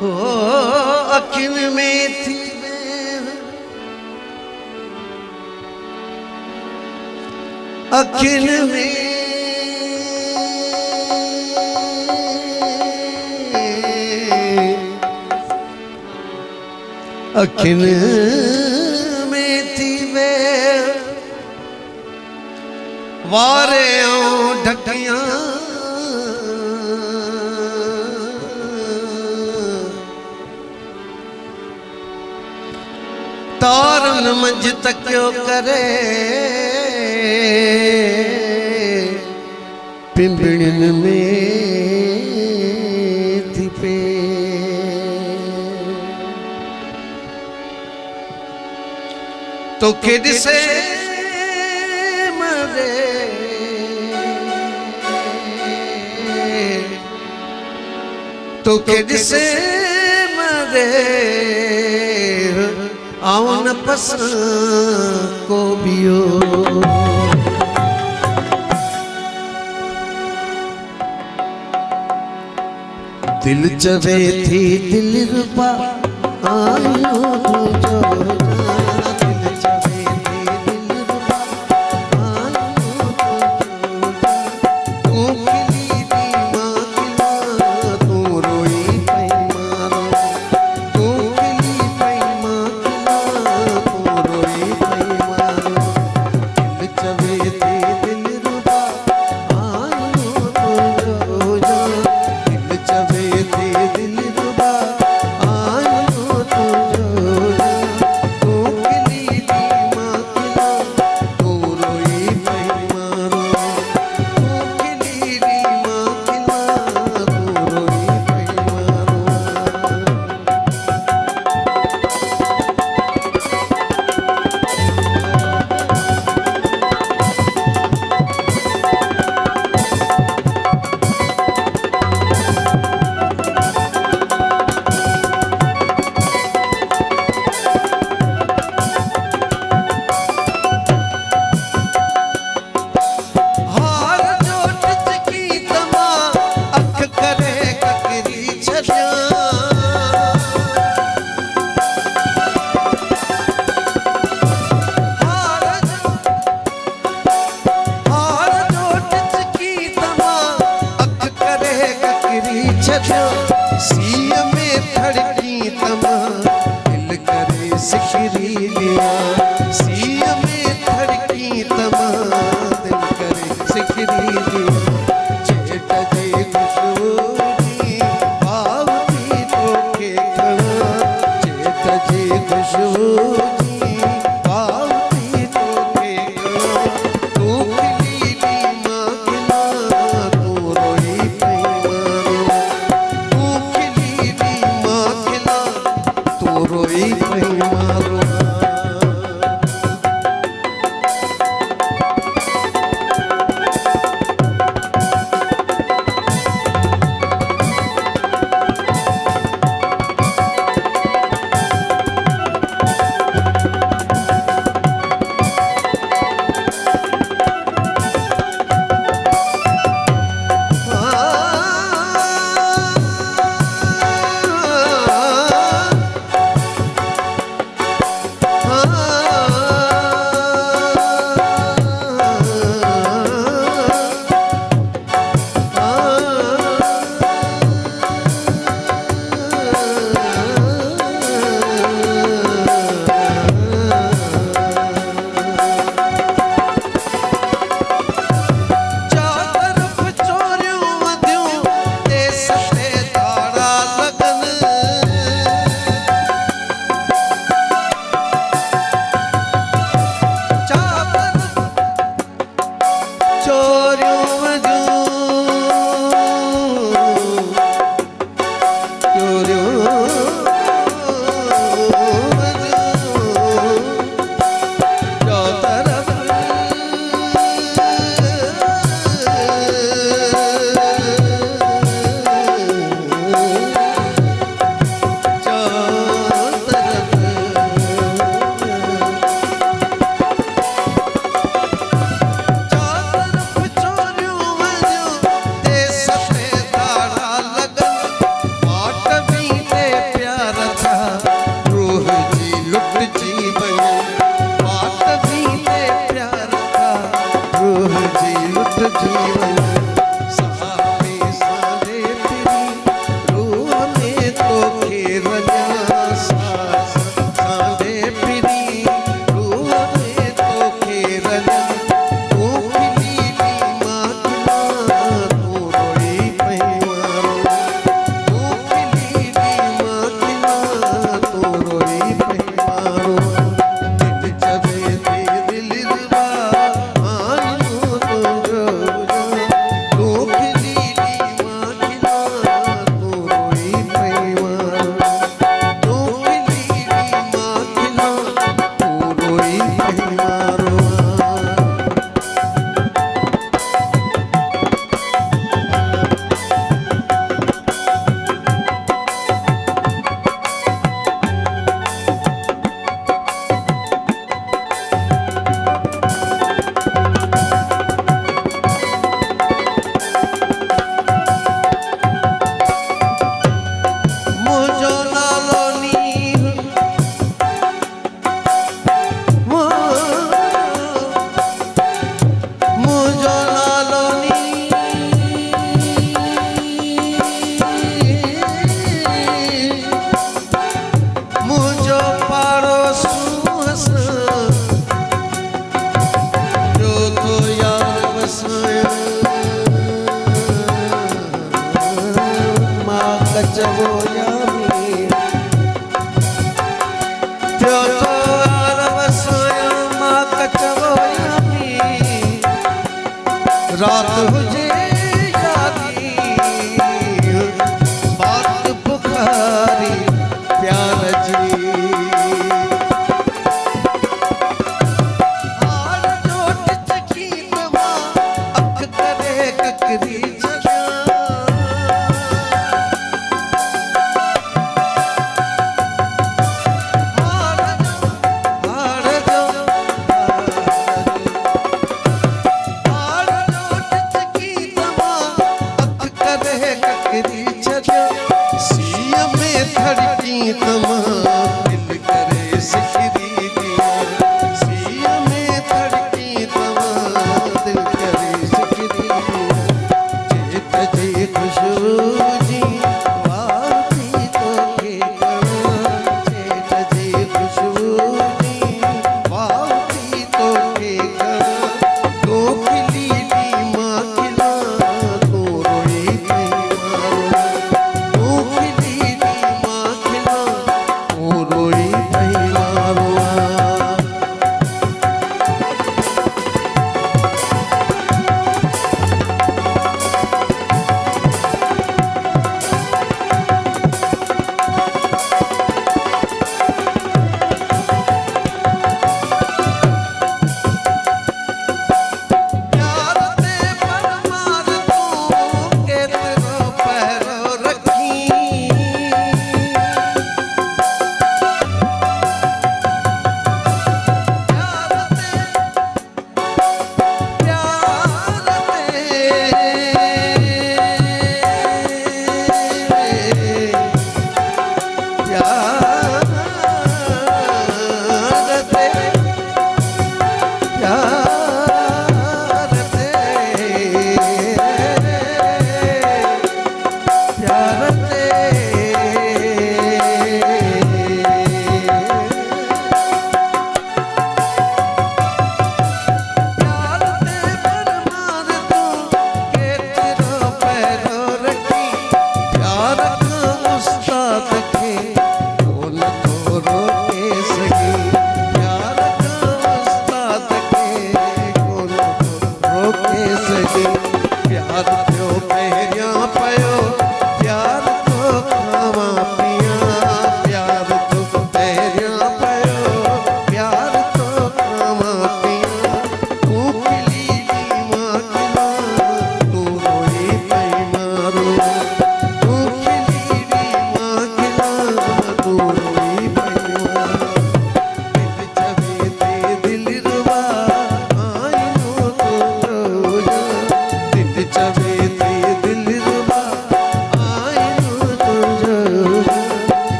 हो अखिन में थी अखिन में अखिन में थी वे वारे ढकिया तारन मंझ तकियो करे पिंबड़िन में थी पे तो किड से मरे तो किड से मरे आउन पसंद को बियो दिल चवे थी दिल रुपा आयो जो दिल चवे थी दिल रुपा आयो तू खिली दी मां खिला तू रोई पई मारो तू खिली पई मां खिला तू रोई पई मारो दिल चवे थी दिल रुपा आयो जो दिल चवे थी दिल रुबा आयो तो तू खिली दी मां खिला तू रोई पई मारो तू खिली दी मां खिला तू रोई पई मारो हार जो टिचकी तमा अख करे ककरी छॾिया हार जो टिचकी तमा अख करे ककरी छॾिया सीअ में धड़की तमा दिल करे सिखरी लिया सीअ में धड़की तमा दिल करे सिखरी लिया चेट जी खुशबू जी पावती तोखे खणा चेट जी खुशबू जी पावती तोखे खणा तू खिली दी मां खिला तू रोई पई मारो तू खिली दी मां खिला तू रोई पई मारो कचवो यामी त्यो तो अरवसोया माँ कचवो यामी रात हुजे जागी बात बुखारी प्यार जी हार जोट चकी तमा अख करे ककरी तमा दिल करे सिकरी दिया सिया में धड़की तमा दिल करे सिकरी जेठ जी खुशबू जी वाती तो के कणा जेठ जी खुशबू जी वाती तो के कणा तो खिली दी माँ खिला तो रोई थी मारो तो खिली दी माँ खिला तो रोई थी मारो प्यार ते परमार तू केतरो पैरो रखी प्यार